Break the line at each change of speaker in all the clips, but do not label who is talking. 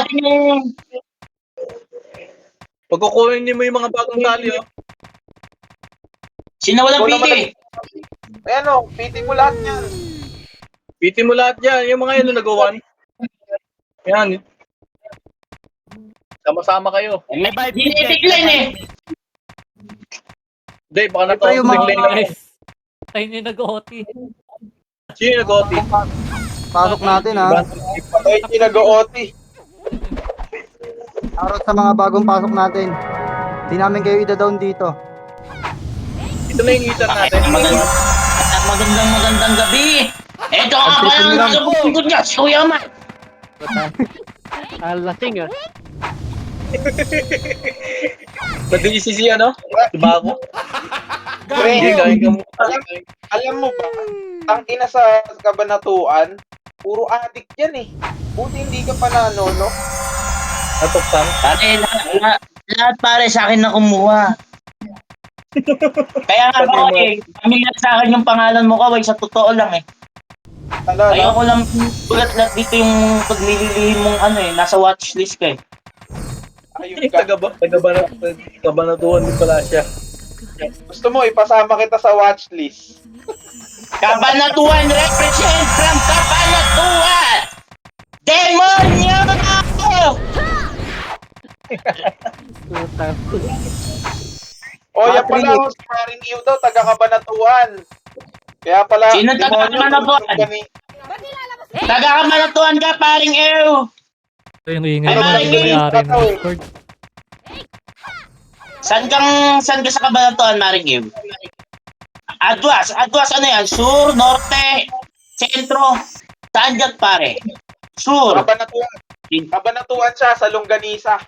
natin yung...
Pagkukunin mo yung mga bagong sali, oh.
Sino walang
Ikaw naman
pili?
Ayan o, piti mo lahat yan.
Pitin mo lahat yan. Yung mga yun na nagawan. Yan. Sama-sama kayo.
May genetic line eh.
Hindi, baka
Siyempre, yung mga-
na-conflict lang.
Guys, tayo na nag-OT.
Sino yung nag-OT?
Pasok natin ha.
Ay, nag-OT.
Arot sa mga bagong pasok natin. Hindi namin kayo ida-down dito.
Ito na yung itan natin.
Magandang gabi. Ito nga
Ang
pala
titin
ang
lang.
nagabungkot niya, si Kuya Man.
Lasing ah.
Pwede isisi, ano? Diba ako? Hindi,
Pre,
kain ka muna.
alam mo ba, ang ina sa kabanatuan, puro addict yan eh. Buti hindi ka pa no?
Natuksan.
Pare, lahat pare sa akin na kumuha. Kaya nga pare, pamilyar sa akin yung pangalan mo kaway, sa totoo lang eh.
Tala,
Ayoko lang bulat-lat dito yung paglilihim mong ano eh, nasa watchlist ka eh.
ayun ka.
Kabanatuan din pala siya.
Gusto mo, ipasama kita sa watchlist.
Kabanatuan represent from Kabanatuan! Demonyo!
O, yan pala, oh, si Maring Ew daw, taga-kabanatuan. Kaya pala,
Sino taga-Kabanatuan? Taga-Kabanatuan ka, paring Ew!
Ito yung ingay
Ay,
naman
maraming
ng may-ari ng Discord.
Saan ka sa Kabanatuan, Maring Ew? Adwas ano yan? Sur, Norte, Sentro. Saan dyan, pare? Sur.
Kabanatuan siya sa Longganisa.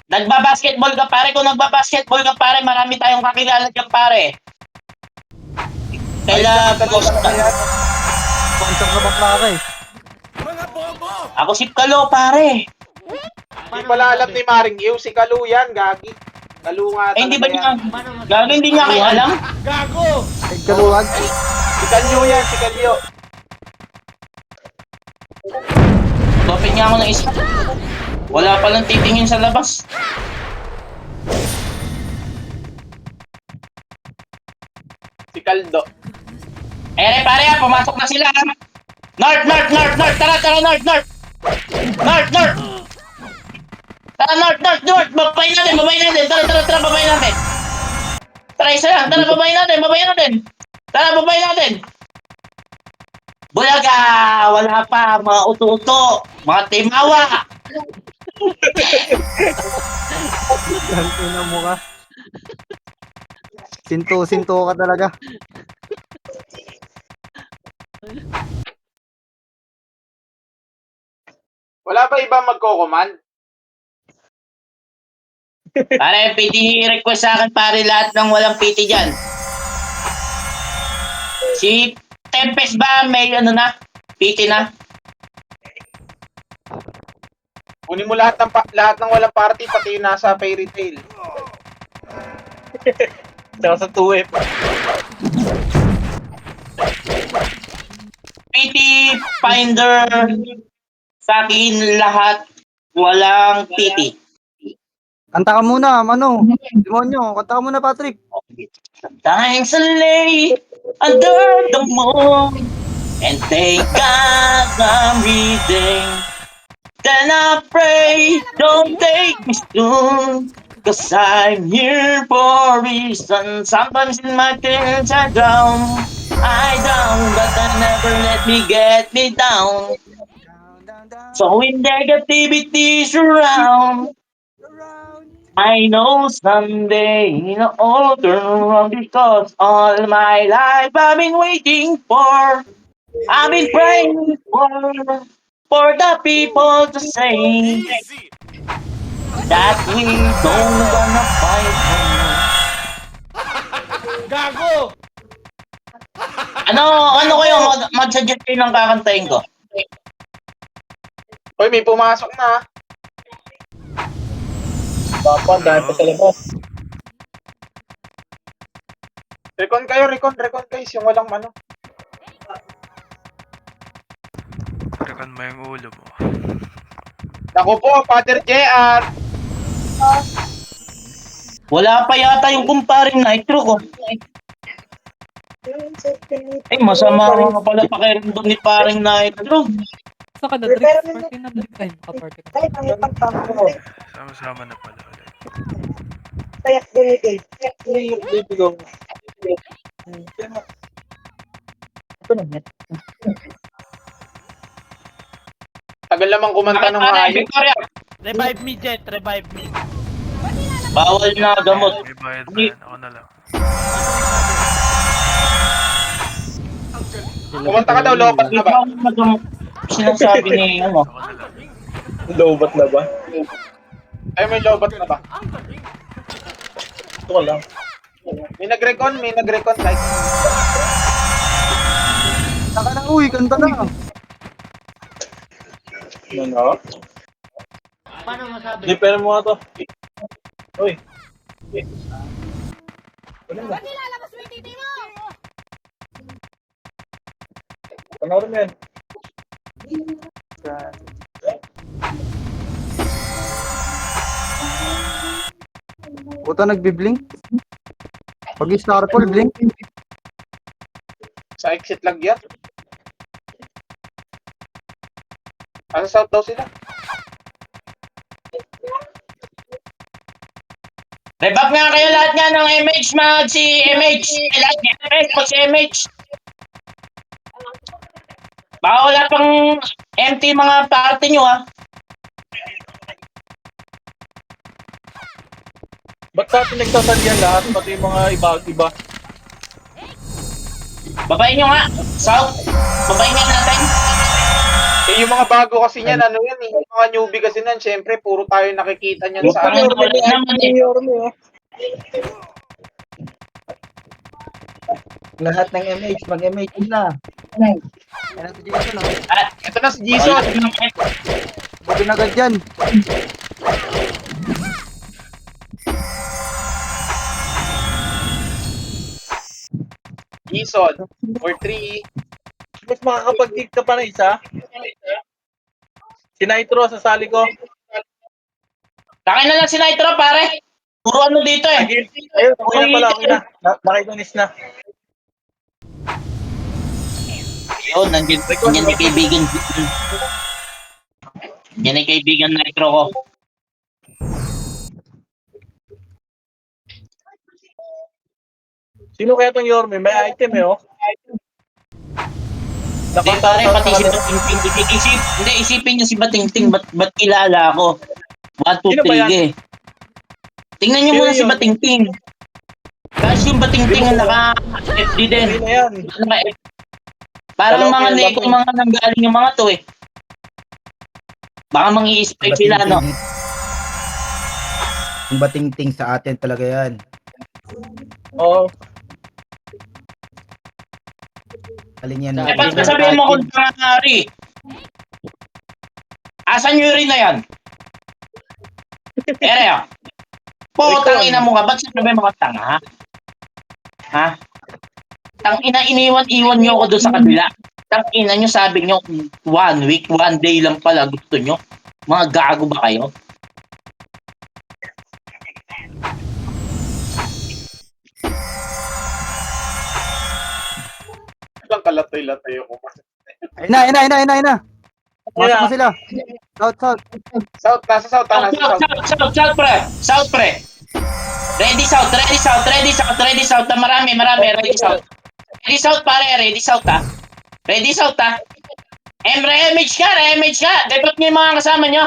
Nagbabasketball ka, pare. Kung nagbabasketball ka, pare, marami tayong kakilala dyan, pare. Kaya,
Sponsor na bakla ka eh.
ako si Kalo, pare.
Hindi pala alam ni Maring Ew, si Kalu yan, gagi. Kalu nga
Eh, hindi ba
talaga
niya,
yan.
gago, hindi niya kayo alam?
Kaluwag.
Si Kalyo yan, si Kalyo.
Open niya ako ng isa. Wala palang titingin sa labas.
Si Kaldo.
Pare, pumasok na sila. North! Tara, North! North! Tara, North! Babayin natin! Tara, babayin natin! Tara, isa lang! Tara, babayin natin! Tara, babayin natin! Bulaga! Wala pa! Mga uto-uto! Mga timawa!
Ganto na mo ka. Sinto ka talaga.
Wala ba ibang magko-command?
Pare, PT request sa akin pare lahat ng walang PT dyan. Si Tempest ba may ano na? PT na?
Kunin mo lahat ng walang party, pati yung nasa fairy tail.
Saka sa 2F.
PT Finder sa akin lahat walang PT.
Kanta ka muna, Demonyo. Kanta ka muna, Patrick.
Thanks a lay under the moon and thank God I'm reading. Then I pray, don't take me soon, 'cause I'm here for a reason. Sometimes in my tears I drown, but I never let me get me down. So when negativity is around, I know someday it'll turn around because all my life I've been waiting for, I've been praying for the people to say that we don't gonna fight anymore.
Gago!
Ano kayo mag-suggest kayo ng kakantahin ko?
Hoy, may pumasok na.
Papa, dahil pa sa labas.
Recon kayo, yung walang ano.
Rekan mo yung ulo mo.
Ako po, Father JR.
Wala pa yata yung kumparing Nitro ko. Ay, masama nga pala pakiramdam ni paring Nitro.
Saan ka na, Drix? Party na, Drix. Ay, maka-party ka.
Sama-sama na pala ulit.
Tagal naman kumanta ng
Pare,
maayos.
Victoria,
Revive me, Jet. Revive me.
bawal na gamot.
May bayad ba yan? Ako na lang.
Kumanta ka daw, lopat na ba?
Bawal na gamot. Sinasabi ni ano.
Ako na lang.
Lobat na ba?
Ay, may lobat na ba?
Ito ko lang.
May nag-recon like.
Saka na, uy, kanta na.
Ano? Hindi, pero mo nga to. Uy. Panoorin mo yan.
Puta, nagbi-blink. Pag Starfall, blink.
Sa exit lang yan. Asa south daw sila?
Reback nga kayo lahat nga ng MH mag si MH. Lahat nga MH mag si MH. Baka wala pang empty mga party nyo ha.
Ba't sa atin nagsasalihan lahat? Pati yung mga iba?
Babayin nyo nga. South. Babayin nga natin.
Eh, yung mga bago kasi niyan, ano yan eh. Yung mga newbie kasi nan, syempre, puro tayo nakikita niyan sa
Wala
ano.
naman eh.
Lahat ng MH, mag-MH na. Ayan na si Jason, oh.
Ito na si Jason.
Buti na agad yan.
Jason, for 3.
Mas makakapag-dig ka pa na isa? Si Nitro, sasali ko.
Takin na lang si Nitro pare. Puro ano dito eh.
Ayun, okay na pala, okay na. Nakitunis na.
Yun, nandiyan yung kaibigan. Yan ay kaibigan Nitro ko.
Sino kaya tong Yorme? May item eh, oh.
Hindi pare, pati si Batingting. Isipin niyo si Batingting, ba't kilala ako? 1, 2,
Sino ba
3
yan?
eh. Tingnan niyo
Sino
muna si
yun?
Batingting. Kasi yung Batingting ang naka-FD din.
Sino yan?
Parang
Dalawa
mga
kayo,
neko
lamang.
mga nanggaling yung mga to eh. Baka mangi-spike sila, no?
Yung batingting sa atin talaga yan.
Oo.
Alin yan?
Eh, ba't sabihin mo kung nangyari? Asan yung rin na yan? Ere, ah. Putang ina mo ka, ba't sabihin mo ka tanga, ha? Ha? Tang ina, iniwan-iwan nyo ako doon sa kabila. Tang ina nyo, sabi nyo, 1 week, 1 day lang pala gusto nyo. Mga gago ba kayo?
Lang kalatoy-latoy ako.
Ayun na. Pasok mo sila. South.
South, nasa south, nasa south.
South, pre. South, pre. Ready south. Na marami. Ready south. Ready south, pare. Ready south, ha. Ready south, ha. MH ka. Depot nyo yung mga kasama nyo.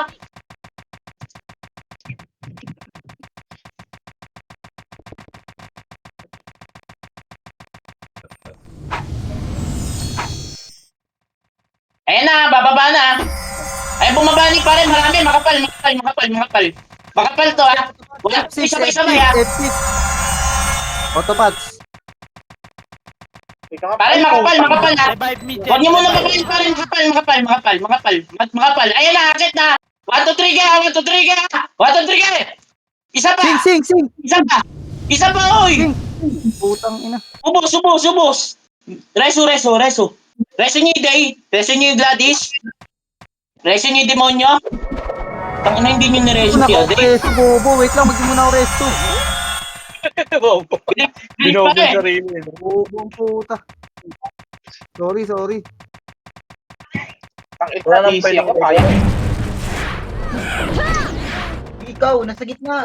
Ayan na, bababa na. Ay, bumaba ni pare, marami, makapal. Makapal to, ha. Wala, sabay-sabay, ha.
F6. Autopats.
Pare, makapal, ha.
Revive me, Jet.
Huwag niyo muna papalin, pare, makapal. Ayan na, akit na. 1, 2, 3 ka. Isa pa.
Sing.
Isa pa, oy.
Putang ina.
Ubos. Reso. Reso niyo yung Day. Reso niyo yung Gladys. Reso niyo yung Demonyo. Tangin na hindi nyo nireso
Ako
si
na
Ade.
resto, bobo. Wait lang, magdi muna ako resto.
Bobo. Binobo
Pare.
yung sarili.
Bobo ang puta. Sorry.
Ang ina,
Wala nang
easy
pwedeng
ako, kaya.
Ikaw, nasa gitna.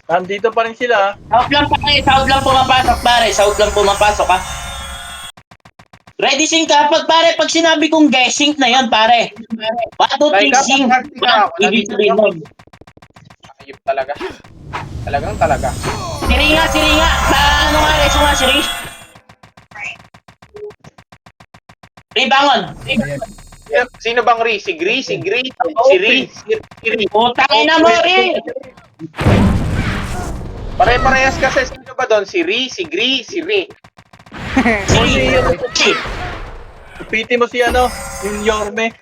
Nandito pa rin sila.
South lang pare, South lang pumapasok pare, South lang pumapasok ha. Ready sync ka pag sinabi kong guessing na yan pare. 1, 2, 3 sync. Ibig sabihin mo.
Ayop talaga. Talaga.
Siringa. Ano nga reso nga siri? Bangon.
Sino bang Ri? Si Gri? Si Ri? Si Ri?
Putang ina mo rin.
Pare-parehas kasi sino ba doon? Si Ri? Si Gri? Si Ri?
Siri.
Piti mo si ano, yung Yorme.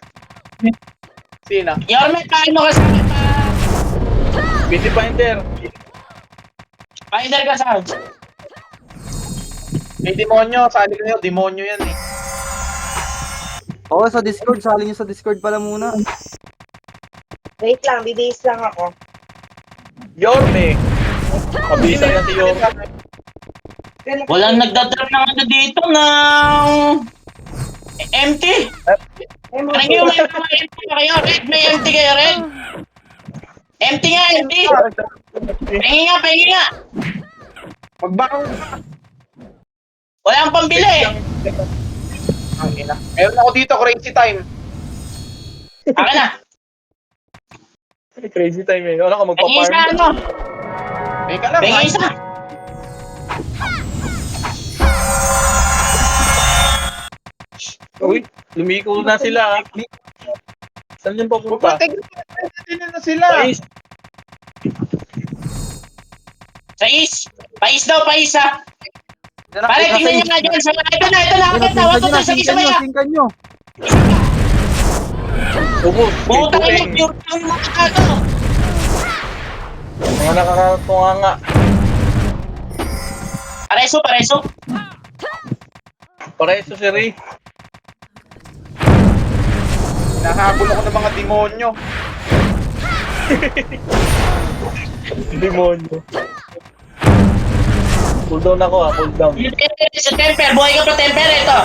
Sino?
Yorme, paano ka sa pa?
Piti Finder.
Finder ka sa.
May demonyo. Sali ko yun. Demonyo yan eh.
Oo, sa Discord. Sali nyo sa Discord pala muna.
Wait lang, bibihis lang ako.
Yorme. Pabisa yan si Yorme.
Walang nagdadrop ng ano dito ng empty. Parang yung may empty pa kayo, Red. May empty kayo, Red. Empty nga, empty. Pahingi nga.
Magbangon.
Walang pambili.
Ang ina. Meron ako dito, crazy time.
Akin na.
Crazy time eh. Ano ka
Pahingi isa,
magpa-farm?
ano?
Teka lang.
Pahingi isa.
Uy, lumiko na sila. Saan yung papunta?
Pupunta. Hindi na sila.
Pais.
Pais daw, pais ha. Pare, tingnan nyo nga dyan. Ito na, akit na. Wag ito, sabay-sabay ha.
Singkan nyo.
Ubus.
Butang ina,
King
pure yung mga kato.
Mga nakakatunga nga.
Pareso.
Pareso si Ray.
Nahabol ako ng mga demonyo.
Demonyo. Cool down ako cool down.
Si Temper, buhay ka pa Temper, ito.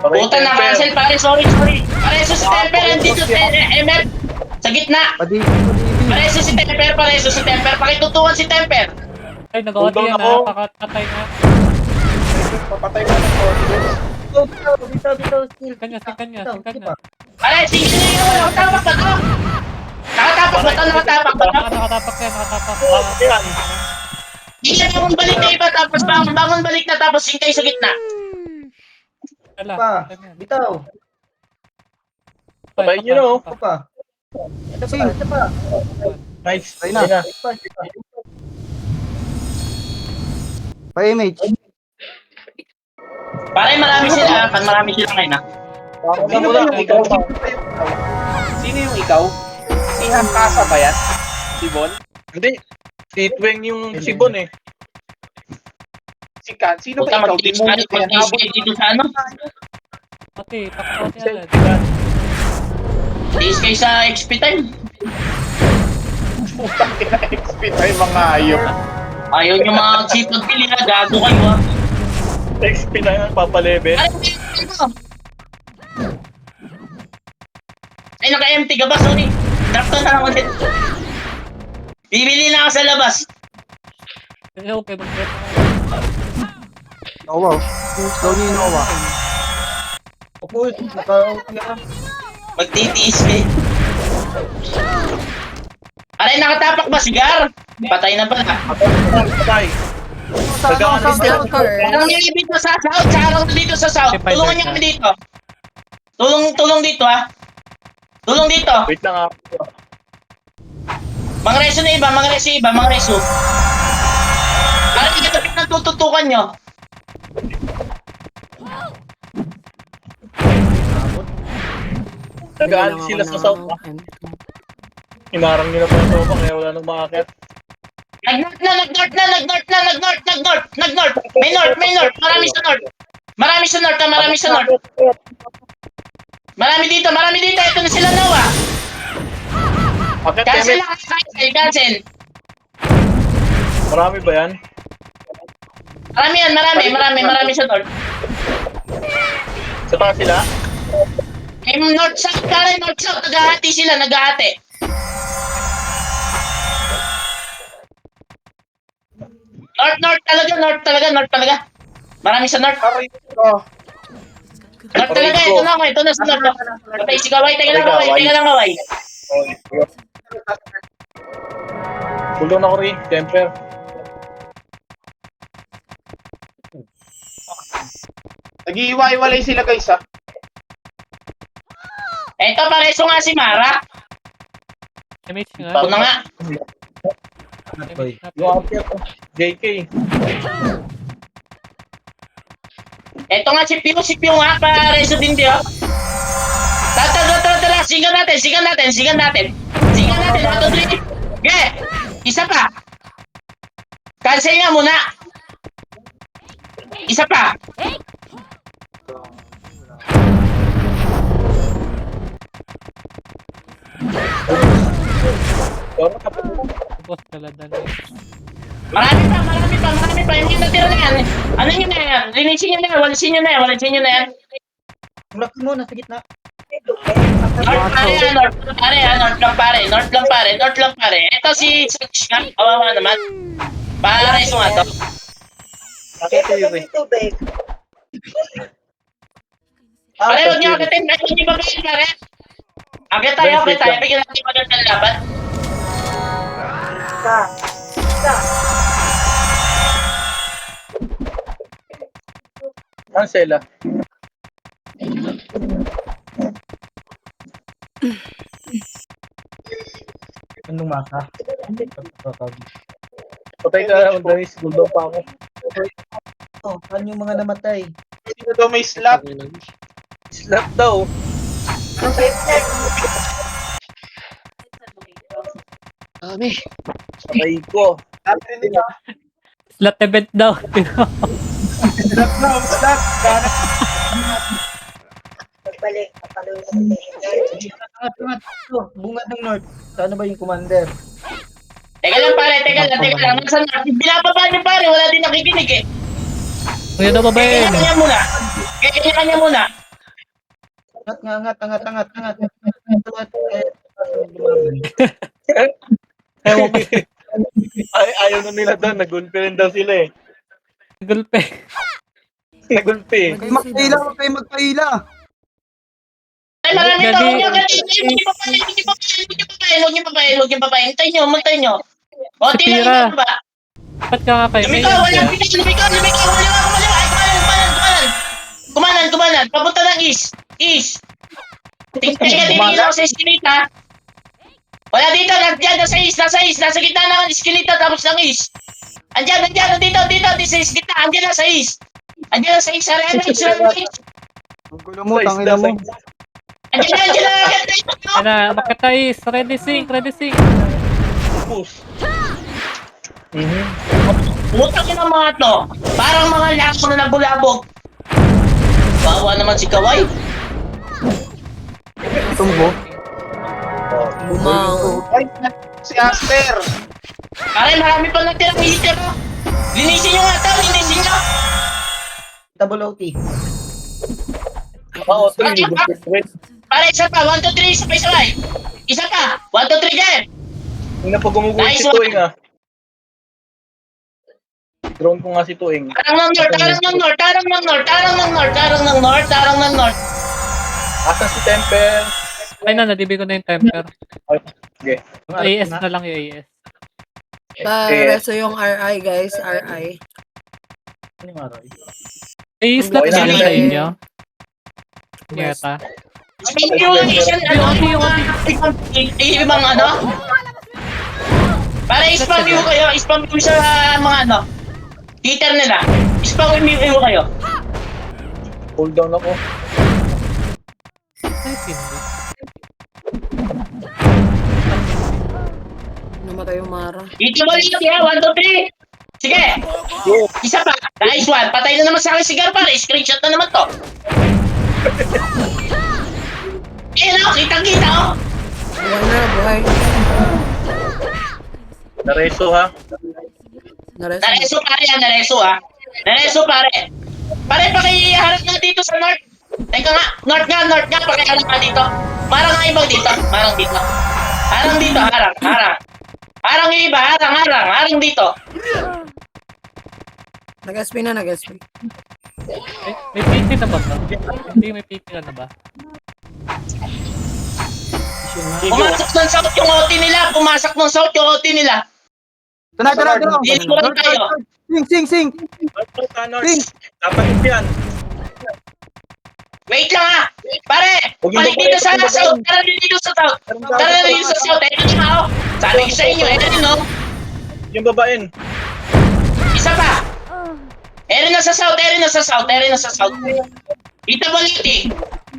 Puta na cancel, pare, sorry. Pareso si Temper, andito si MF. Sa gitna.
Padi.
Pareso si Temper. Pakitutuan si Temper.
Ay, nag-OT
Hold on
yan
ako.
ha. Pakatay na.
Papatay ko ng ordinance.
Bitaw, skill.
Singkan nyo.
Pare, sige na. Nakatapak ba to? Nakatapak ba to?
Nakatapak yan.
Yan.
Hindi na balik na iba, tapos bangon balik na, tapos singkay sa gitna.
Wala.
Pa. Bitaw.
Sabay nyo no.
Ito pa. Ito pa.
Nice.
Try na.
Ayun na.
Pa-image.
Pare, marami sila. Pag marami sila ngayon ha.
Parang
Sino
wala.
ba yung ikaw? Sino yung ikaw? Si Hankasa ba yan? Si Bon?
Hindi. Si Tweng yung Sibon eh.
Si Kan? Sino
Puta,
ba ikaw?
mag-teach
Demonyo ba yan?
kayo dito sa ano?
Pati, pakakoti agad.
Teach kayo sa XP time.
Putang ina, XP tayo mga ayop.
Ayaw nyo mga sipag pili ha, gago kayo ha.
XP na yan, papalevel.
Ay, naka-empty ka ba? Sorry. Drop to na lang ulit. Bibili na ako sa labas.
Okay, mag-get na.
Nowa. Slow niyo yung Nowa.
Opo, naka-OT na.
Magtitiis ka eh. Aray, nakatapak ba sigar? Patay na pala.
Patay.
Parang nilibig dito sa south. Sarang dito sa south. Tulungan niyo kami dito. Tulong dito ha. Tulong dito.
Wait lang ako.
Mangreso na iba, mangreso. Aray, ito ng tututukan nyo.
Nagaan sila sa south. Inarang nila pa yung sopa kaya wala nang makakit.
Nag-north. May north. Marami sa north. Marami dito. Ito na sila Noah.
Akit,
Cancel
Temet.
lang, cancel, cancel.
Marami ba yan?
Marami yan, marami sa north.
Sa taas sila?
North south, pare, north south, naghahati sila, naghahati. North talaga. Marami sa north.
Aray ko.
North talaga, ito na sa north. Patay si Kaway, teka lang Kaway.
Tulong ako rin, temper.
Nag-iiwa-iwalay sila guys ha.
Ito, pareso nga si Mara.
Image nga.
Ito na nga.
Image nga.
Yung akit, JK.
Ito nga si Pio nga, pareso din diyo. Tara, sigan natin. 1, 2, 3. Okay, isa pa. Cancel nga muna. Isa pa.
Boss taladan.
Marami pa. Yung natira na yan. Ano yun na yan? Linisin nyo na yan. Walisin nyo na yan.
Block mo, nasa gitna.
North lang pare. Ito si Sash nga. Kawawa naman. Pareso nga to.
Akit, Yuri.
Tubig.
Pare, huwag nyo akitin. Huwag nyo babayin, pare. Akit tayo. Bigyan natin magandang laban.
Isa.
Cancel ah.
Anong masa?
Patay ka, Dennis. Bulldog pa ako.
Oh, saan yung mga namatay?
Sino daw may slot?
Slap daw. Patay ko.
Natin din ha.
Slot event daw.
Slot na, slot.
Pagbalik.
Angat. Oh, bungad ng North. Saan ba yung commander?
Teka lang, pare. Nasaan na? Binababa niyo, pare. Wala din nakikinig eh.
Kuya daw babayin.
Kanya muna.
Angat.
Ewan ko.
Ayaw na nila doon. Nagulpi rin daw sila eh.
Gulpe.
Nagulpi.
Magpaila, huwag kayo magpaila.
Ay, marami to. Huwag niyo papayin. Hintayin nyo. O,
Si
tingnan
Pira.
nyo ba?
Ba't ka nga kayo?
Lumikaw. Kumanan. Papunta ng east. Tingnan ako sa eskinita. Wala dito. Nasa east. Nasa gitna ng eskinita tapos ng east. Andyan. Dito sa eskinita. Andyan na sa east. Sarang east.
Ang gulo mo, tangina mo.
Andyan na.
Bakit tayo? Ready sing.
Push.
Utang yun ang mga to. Parang mga laso na nagbulabog. Bawa naman si Kaway.
Tumbo.
Ay, si Aster.
Pare, marami pang natirang heater. Linisin nyo nga ito.
Double OT.
Oo, 3.
Pare, isa pa. 1, 2, 3. Sabay. Isa pa. 1, 2, 3 dyan.
Hindi na pa gumugulit
Nice
si
one.
Tuing ah. Drone ko nga si Tuing.
Tarang ng north.
Asan si Temper?
Ay na, nadibig ko na yung temper.
Okay.
Yung AS na lang yung AS.
Pareso yung RI, guys. RI.
Ano yung aray?
AS na
Okay,
lang sa
okay.
inyo. Yata.
Ibang ano? Para spam view kayo. Spam view sa mga ano. Heater nila. Spam view kayo.
Hold down ako.
Ay, hindi.
Namatay yung Mara.
Dito mo dito kaya. 1, 2, 3. Sige. Isa pa. Nice one. Patay na naman sa akin si Garpar. Screenshot na naman to. Kitang-kita oh.
Buhay na, buhay.
Nareso ha.
Nareso.
Nareso pare yan, nareso ha. Nareso pare. Pare, pakiharap nga dito sa north. Teka nga, north nga, pakiharap nga dito. Parang nga ibang dito, parang dito. Harang dito, harang. Harang yung iba, harang dito.
Nag-SP na, nag-SP.
May PT na ba to? Hindi, may PT na ba?
Pumasok ng south yung OT nila.
Tonight.
Dito ko lang tayo.
Sing.
North. Dapat yan.
Wait lang ha. Pare,
Huwag yung
balik
babae,
dito sa
huwag yung
south.
babae.
Tara dito sa south. Eto na oh. Sabi ko sa inyo, eto no.
Yung babaen.
Isa pa. Eri na sa south. Dito baliti.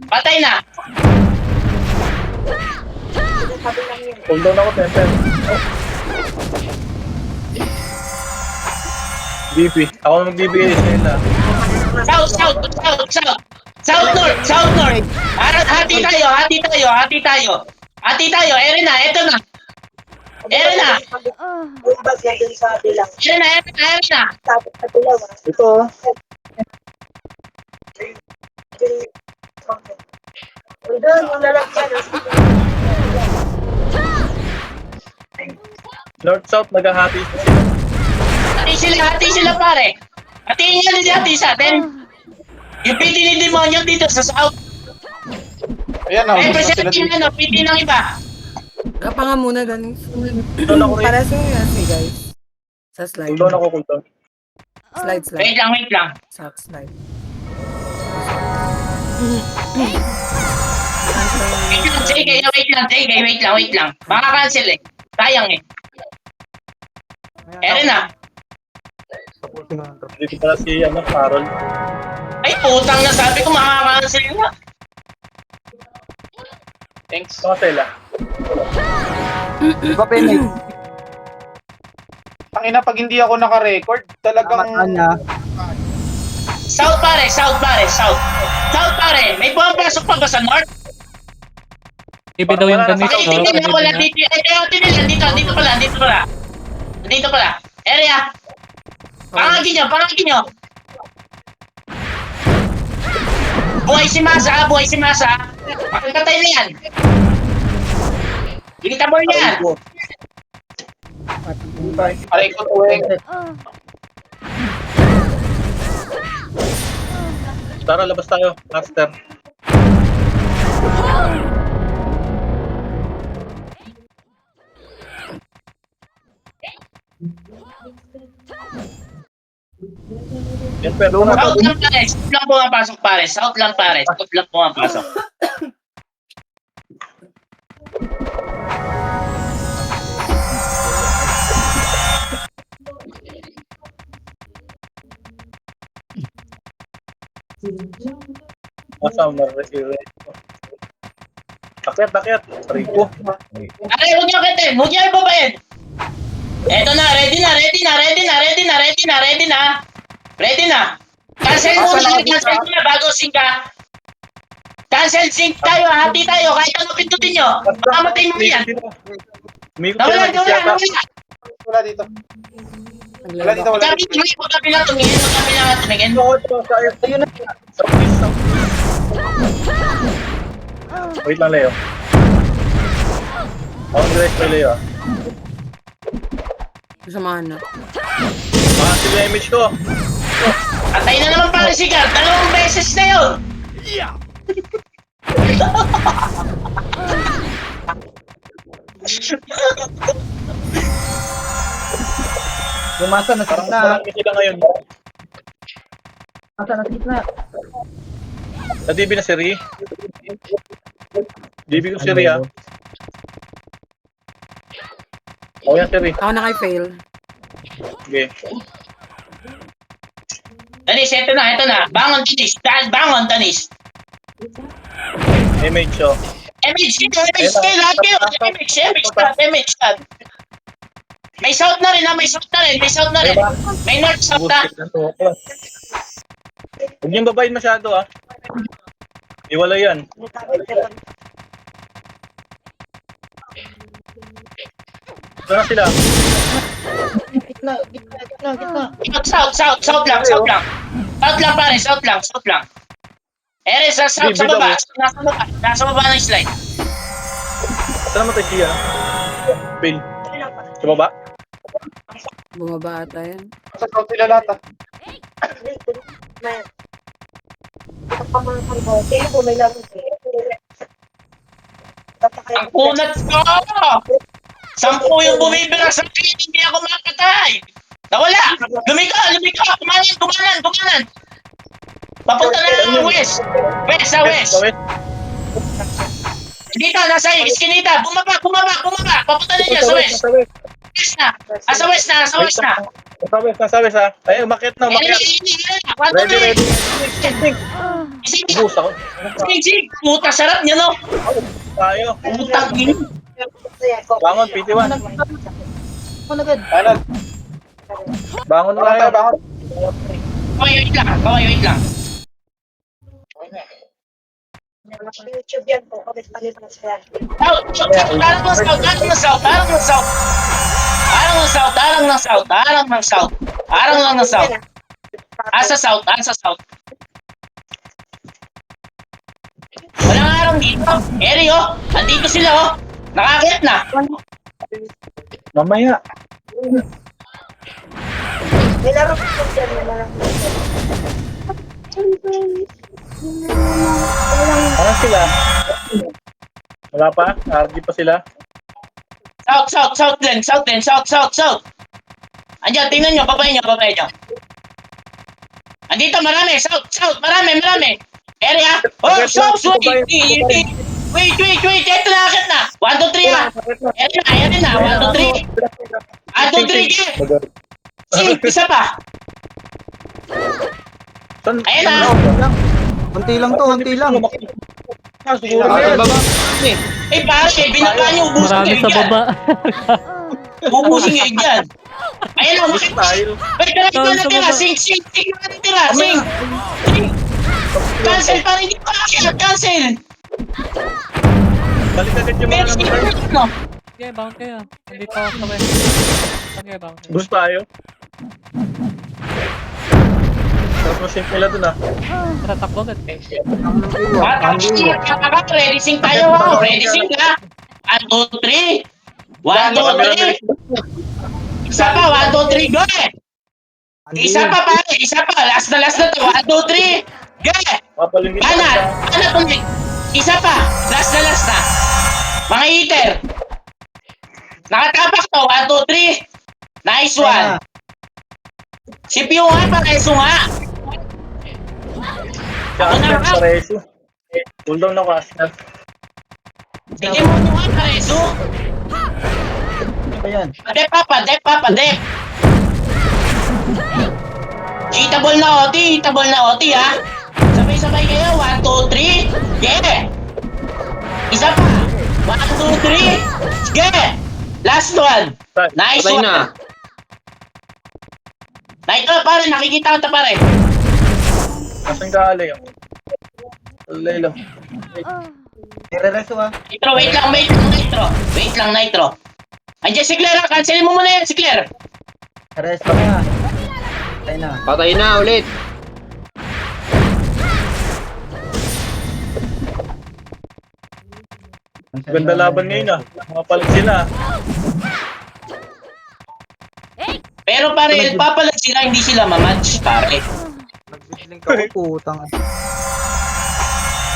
Patay na.
Hold down ako, Pepper. BP. Ako magbibigay sa nila.
South north. Hati tayo. Eri na, eto na.
Bumbas yan dun sa bilang.
Eri na.
Tapos sa bilang.
Ito.
Doon, yung lalagyan.
North-South, naghahati sila.
Hati sila pare. Hatiin nyo din hati sa atin. Yung PT ni Demonyo dito sa south.
Ayan na.
Ay, present yung PT ng iba.
Kapa nga muna, Danis.
Doon ako rin.
Para sa yung SP, guys. Sa slide.
Hold down ako, hold down.
Slide.
Wait lang.
Sa slide.
Wait lang. Baka cancel eh. Sayang eh. Eri na.
Dito pala si, Carol.
Ay, putang na sabi ko makaka-cancel na. Thanks.
Saka sila.
Di ba Penny?
Tangina, pag hindi ako naka-record, talagang...
South pare. South pare. May pumapasok pa ba sa north?
Ibi daw yung Danis,
Ay,
no?
hindi na wala
Kanina.
dito. Ay, dito pala. Area. Pangagin nyo. Buhay si Masa. Pakikatay na yan. Ilitabor na yan.
Aray ko tuwing.
Tara, labas tayo. Master. Yan, pero
South lang pare. South lang pumapasok pare. South lang pumapasok.
Masama Akyat. Rico.
Ay, huwag niyo akitin. Huwag niyo ibabayin. Eto na, ready na. Cancel muna bago sync ka. Cancel sync tayo, hati tayo. Kahit ano pindutin nyo. Makamatay mo yan.
Umikot sila ng
Nawala.
Wala dito. Wala dito, wala dito.
Magkapi lang tumingin.
Ayun na. Wait lang, Leo. Ako direct kay Leo.
Samahan na.
Sila image ko.
Patay na naman pare si Gar. 2 beses na yun.
Yung masa na
Parang
na.
marami sila ngayon.
Masa na.
Sa DB na si Ri. DB ko si Ri, ah. O yan si Ri.
Ako na kay fail.
Okay.
Danis, eto na. Bangon, Danis.
Image, oh.
Image kayo, lahat kayo. Image ka. May south na rin. May north, south na.
Huwag niyong babayin masyado, ah. Iwala yan. Saan na sila?
Gitna, gitna, gitna, gitna.
South lang. South lang pare, south lang. Ere, sa baba. Nasa baba ng slide.
Saan naman tayo siya? Pin. Sa baba?
Bumaba ata yan.
Sa south sila lahat ah.
Ang kunat ko! 10 yung bumibira sa akin, hindi ako makatay! Nawala! Lumiko! Kumanan! Papunta na ng west! West! Dito, nasa iskinita! Bumaba! Papunta na dyan sa west! West na! Nasa west na!
Nasa west ha. Ay, umakyat na. Ready.
Sige!
Ubus ako.
Puta, sarap niya, no?
Tayo.
Putang ina!
Bangon, PT1.
Ano agad?
Ano?
Bangon na
Bangon tayo,
tayo.
bangon.
Wait lang.
YouTube yan po. Palit na siya.
Arang ng south. Asa south. Walang arang dito. Eri, oh. Andito sila, oh. Nakakit na.
Mamaya.
May laro po dyan.
Ano sila? Wala pa? RG pa sila?
South. Andiyan, tingnan nyo. Babae nyo. Andito, marami. South. Marami. Area. Oh, south. Wait. Ito nakakit na. 1, 2, 3 ha. Ayan na. 1, 2, 3. 1, 2, 3. Isa pa.
Saan?
Ayan na.
Unti lang to, unti lang.
Siguro na yan.
Eh, pare, binaba niyo. Ubusin
Marami
kayo
sa
dyan.
baba.
Ubusin kayo dyan. Ayan na.
Ubus tayo.
Wait, ito natira. Sing. Cancel pa rin. Hindi pa kaya. Cancel.
Balik agad yung
Pero
mga
sige,
namatay.
no?
Sige, bound kayo. Nandito ako sa west. Sige, bound kayo.
Ubus tayo. Tapos masin nila dun ah.
Tara, takbo agad.
Ready sing tayo ha. Ready sing ha. 1, 2, 3. 1, 2, 3. Isa pa. 1, 2, 3. Go! Isa pa pare. Last na to. 1, 2, 3. Go!
Kapalingit
Kanan ulit. Isa pa. Last na. Mga eater. Nakatapak to. 1, 2, 3. Nice one. Si Pio nga, pareso nga. Ako na
sa
nga.
reso. Cooldown na Asnar.
Sige mo nyo nga, pareso.
Ayan.
Padep pa. Cheatable na OT ha. Sabay-sabay kayo. 1, 2, 3. Yeah. Isa pa. 1, 2, 3. Sige. Last one. Nice one. Nice one, pare. Nakikita ko pare.
Nasaan ka alay ako? Alay lang.
Ire-reso ah.
Nitro, wait lang, Nitro. Andiyan si Claire, ha? Cancelin mo muna yan, si Claire.
Reso na.
Patay na ulit.
Ganda laban ngayon ah. Makapalit sila.
Pero pare, papalag sila, hindi sila mamatch, pare.
Nagbibling ka ko, putang.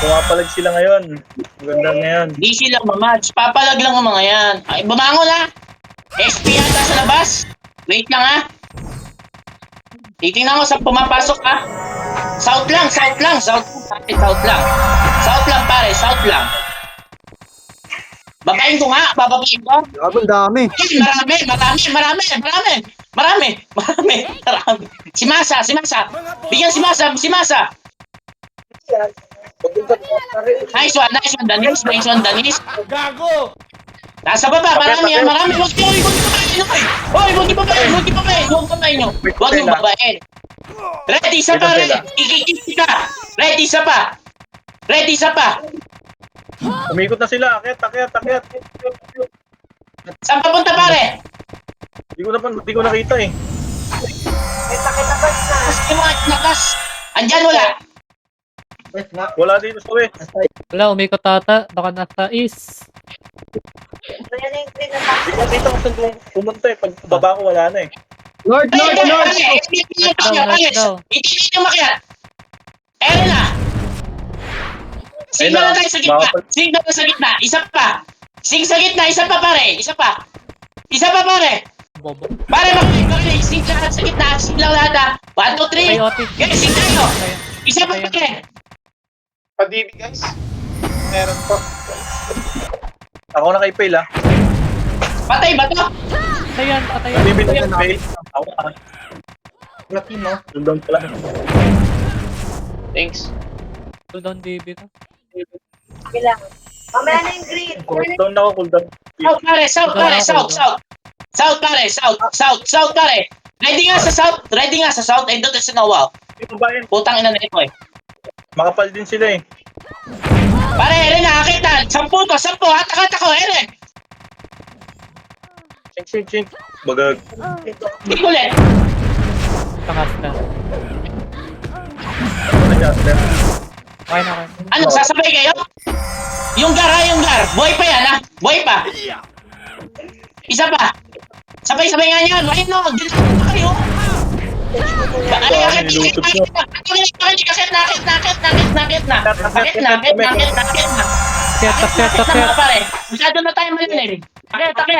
Pumapalag sila ngayon. Ganda ngayon.
Hindi sila mamatch, papalag lang ang mga yan. Ay, bumangon ha. SP yata sa labas. Wait lang ha. Titingnan ko sa pumapasok ha. South lang. South lang pare, south lang. Babain ko nga, bababain ko.
Ang dami.
Marami. Si Masa. Bigyan si Masa. Nice one, Danis.
Gago!
Nasa baba, marami. Huwag niyo babain. Ready, isa pa. Ready, isa pa.
Umikot na sila. Akyat.
Saan papunta pare?
Hindi ko nakita eh.
May sakit na bus na.
Tapos yung mga nakas. Andyan wala.
West nga.
Wala dito sa west.
Wala, umikot ata. Baka nasa east.
So yan na yung green na bus.
Hindi ko nakita kung saan pumunta eh. Pag baba ko wala na eh.
North,
Pare,
north, north.
North daw.
Hindi nyo makiat. Ayan na. Sing na lang tayo sa gitna. Sing na lang sa gitna. Isa pa. Sing sa gitna. Isa pa pare. Isa pa. Isa pa pare.
Bobo.
Pare, makinig. Sing ka sa gitna. Sing lang lahat ha. 1, 2, 3.
Chaotic.
Okay, sing tayo. Isa pa pare.
Pa-DB guys. Meron po.
Ako na kay Fail ah.
Patay ba to?
Patayan, patayan.
Bibili yan Fail. Ako ah.
Lucky mo.
Doon pala.
Thanks.
Cooldown DB to.
Kailangan. Mamaya na yung green.
Cooldown ako, cooldown.
South pare. South pare. South. South. South pare. South. South. South pare. Ready nga sa south. Ready nga sa south. Ay, doon sa Noah.
Ito ba yun?
Putang ina na ito eh.
Makapal din sila eh.
Pare, Eren, nakakita. 10 to, 10. Hatak-hatak ko, Eren.
Ching. Bagag.
Hindi ko ulit.
Takas na.
Adjuster.
Okay na, okay.
Ano, sasabay kayo? Yung gar. Buhay pa yan, ha? Buhay pa. Isa pa. Sabay-sabay nga yan. Ayun, no. Dito na kayo. Nakit na.
Akyat.
Pare. Masyado na tayo malilin. Akyat.
Ano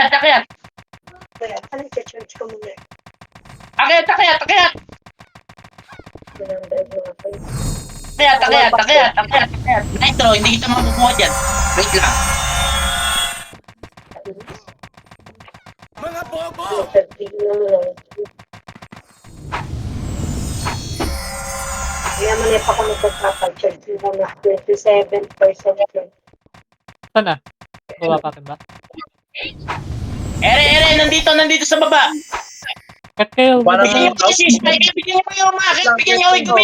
yung church ko muna?
Akyat. Nitro, hindi kita makukuha dyan. Wait lang.
Kaya mali pa kami magpapag-charge muna 27%.
Saan na? Baba pa rin ba?
Ere, nandito sa baba.
Cut kayo.
Parang-
Bigyan niyo mo yung umakit. Bigyan niyo, lumiko.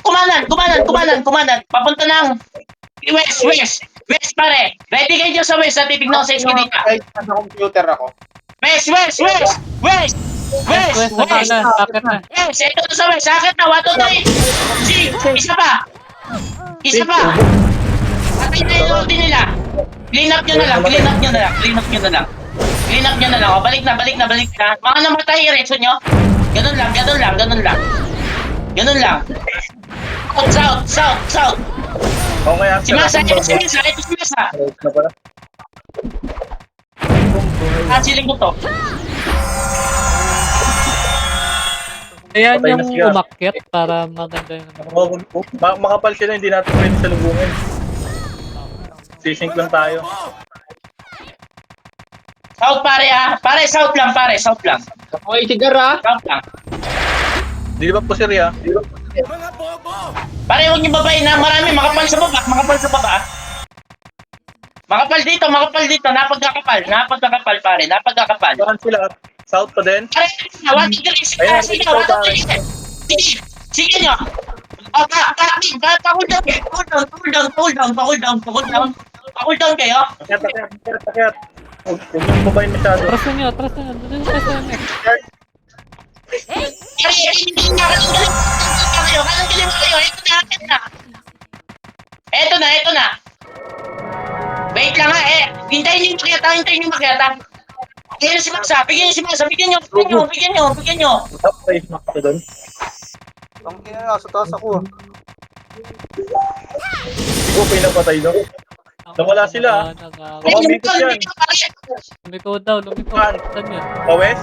Kumanan. Papunta ng west pare. Ready kayo dyan sa west. Titignan ko sa eskinita.
Guys, nasa computer ako.
West.
West na sana. Akyat na.
West, ito na sa west. Sakit na, 1, 2, 3. Isa pa. Patay na yung ulti nila. Clean up nyo na lang. O, balik na. Mga namatay, iretso nyo. Ganun lang. South.
Okay,
Si Masa.
Na pala.
Canceling ko to.
Ayan
Patay na
yung
siya.
umakyat para maganda yung
Makapal sila, hindi natin pwede salubungin. Sisync lang tayo.
South pare ah. Pare, south lang.
Okay, sigar ah.
South lang.
Di ba po Syria?
Pare, huwag niyo babayin na marami. Makapal sa baba. Makapal dito. Napagkakapal pare.
Saan sila? South pa din?
Pare, sige. Sige nyo. Pakul down kayo.
Akyat. Huwag yung babayin masyado.
Atras na nyo. Doon tayo sa MX.
Eto na. Wait lang ha, hintayin niyo makiata. Bigyan niyo si Masa, bigyan niyo.
Okay, smack ka doon.
Ang ina, sa taas ako ah.
Hindi ko pinapatay doon. Nawala sila, Lumikot yan.
Lumikot daw.
Saan?
Saan yan?
Pawes?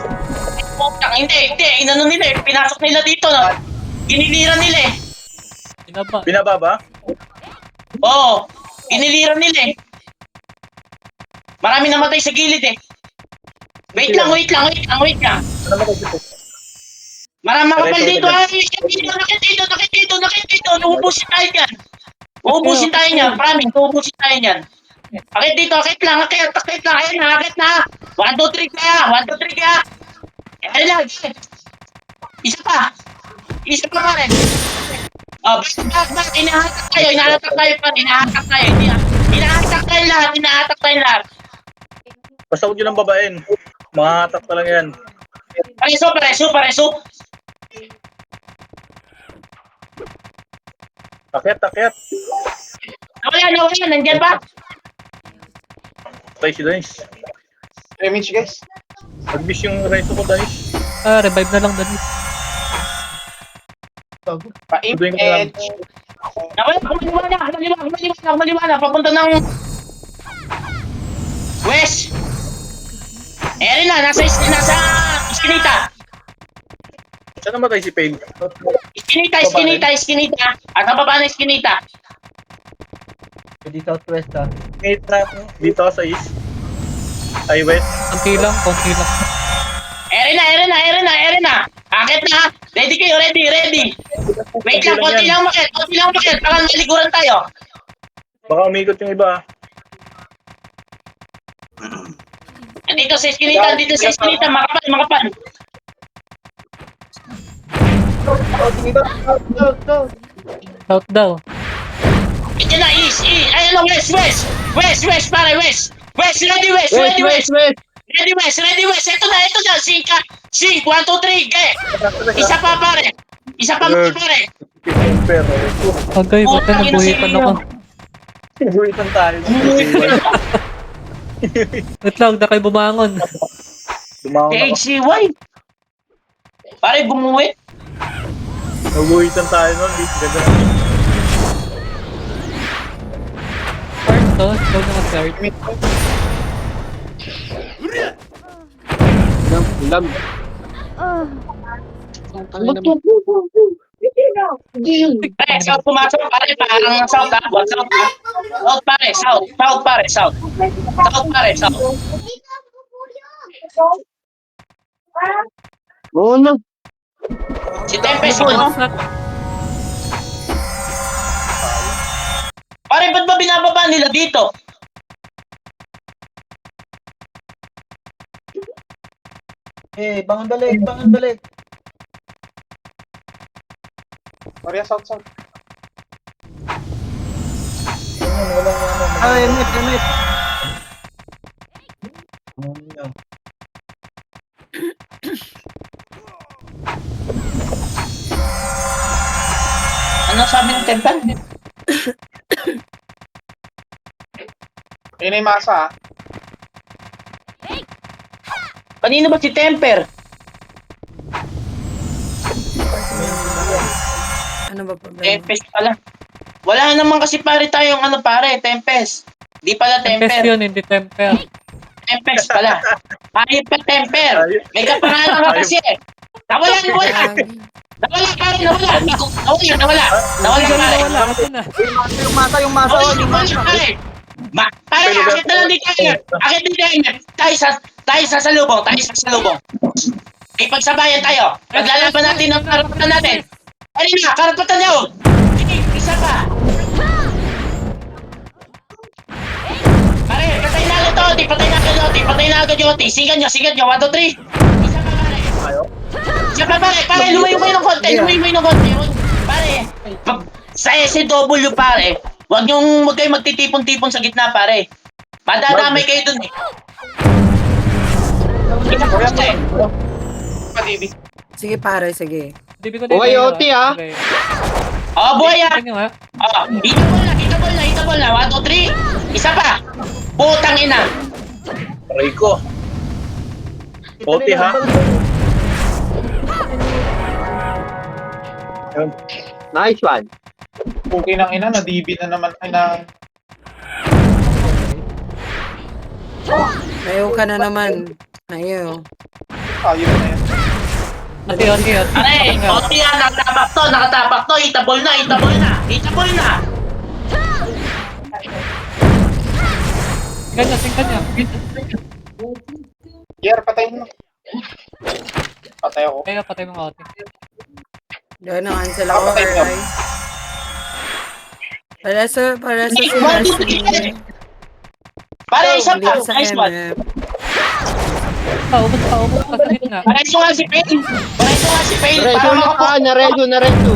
Hindi, inano nila pinasok nila dito na. Giniliran nila
Binaba.
Binaba ba?
Oo, giniliran nila Marami namatay sa gilid Wait lang.
Ano mo kasi po?
Marami makapal dito. Nakit dito. Uubusin tayo niyan. Promise, uubusin tayo niyan. Akit dito, akit lang. Ayun na, akit na. 1, 2, 3 kaya. Ayun lang. Isa pa pa rin. Back. Inahatak tayo pa. Inahatak tayo lahat.
Basta huwag nyo lang babain. Mga hatak pa lang yan.
Pareso.
Akyat.
Nawala, nandyan ba?
Patay si Danis.
Damage guys.
Nag-miss yung resto ko, Danis.
Revive na lang dali.
Pa-image.
Nawala, maliwana. Papunta ng west. Eri na, nasa iskinita.
Saan namatay si Pain?
Iskinita. At nababa na iskinita.
Pwede southwest ah.
Dito sa east. Ay, west.
Konti lang.
Eri na. Akit na. Ready kayo, ready. Wait lang, konti lang makit. Baka maliguran tayo.
Baka umikot yung iba.
Dito sa iskinita, makapan.
South daw.
Ito na, east. Ay, ano, west, pare, west. Ready, west. Ito na. Sink, 1, 2, 3, ge. Isa pa, pare.
Pero,
Agay, buta nabuhitan ako.
buwitan tayo.
Wait lang, na kayo bumangon.
Dumangon ako.
HCY. Pare, bumuwi.
Nabuwitan tayo nun. Ganda na.
Start to, slow na start.
Pare, south pumasok, pare. Parang south, ha? South, pare. South. Si Tempest mo. Pare, ba't ba binababa nila dito?
Bangon balik.
Maria South.
Walang ano.
Ay, emit.
Ano sabi ng Temper?
Yun yung masa ah.
Kanino ba si Temper?
Ano ba problema?
Tempest pala. Wala naman kasi pare tayong Tempest. Di pala
Tempest
Temper.
yun, hindi temper.
Tempest pala. Hayop pa Temper. May kapangalan ka kasi. Nawala. Nawala pare. Nawala pare.
Wala, kasi na.
Yung masa.
Pare, akit na lang dito. Akit dito. Tayo sa salubong. Ipagsabayan tayo. Paglalaban natin ang karapatan natin. Ano na, karapatan niyo. Sige, isa pa. Pare, patay na agad Oti. Patay na agad Oti. Sigat nyo. 1, 2, 3. Isa pa pare. Pare, lumayo ng konti. Pare, sa SW pare, wag kayo magtitipon-tipon sa gitna pare. Madadamay kayo dun eh.
Sige pare, sige.
Dibi ko dito.
OT ah.
Buhay ah.
Tingnan nga.
Hita ball na. 1, 2, 3. Isa pa. Putang ina.
Rico. Oti ha. Yun.
Nice one.
Okay ng ina, na-DB na naman ay na.
Nayo ka na naman. Nayo.
Ayaw na yan.
Ati.
Pare, Oti ah. Nakatapak to. Hita ball na.
Tingkan niya.
Yer, patayin mo. Patay ako.
Kaya patay mga ate.
Doon na-cancel ako.
Patay mo.
Aray. Para sa sinasin.
Pare, isa pa.
Dito sa
Nice one.
MF.
Umot pa sa gitna.
Pareso nga si Pain. Para makapo.
Naredo.